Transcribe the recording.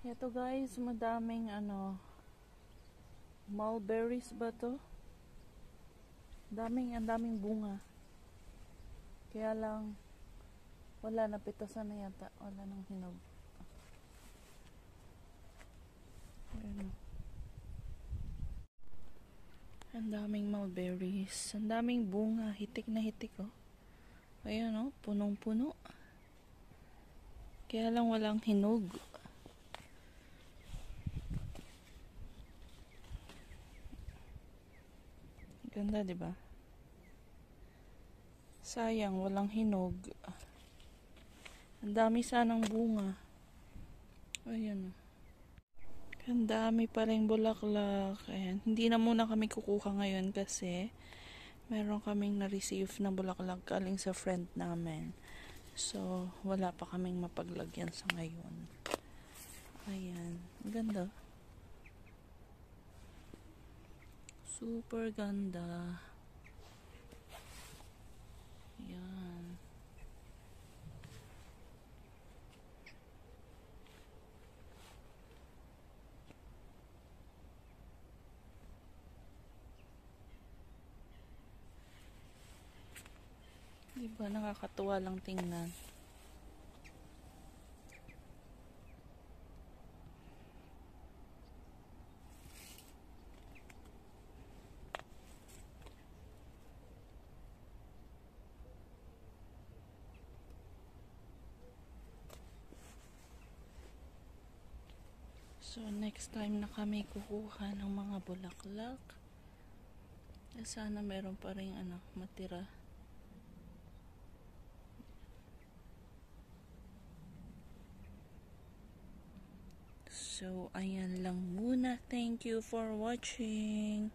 Ito guys, madaming mulberries ba to? Ang daming bunga. Kaya lang wala, napitasan na yata. Wala nang hinog. Ayan. Ang daming mulberries. Ang daming bunga. Hitik na hitik oh. Ayan oh, punong-puno. Kaya lang walang hinog. Ganda, 'di ba? Sayang walang hinog. Ang dami sanang bunga. Ayan. Ang dami pa ring bulaklak. Ayan. Hindi na muna kami kukuha ngayon kasi meron kaming na-receive na bulaklak galing sa friend namin. So, wala pa kaming mapaglagyan sa ngayon. Ayan. Ang ganda. Super ganda. Ayan. Diba, nakakatuwa lang tingnan. So, next time na kami kukuha ng mga bulaklak. Sana meron pa rin matira. So, ayan lang muna. Thank you for watching.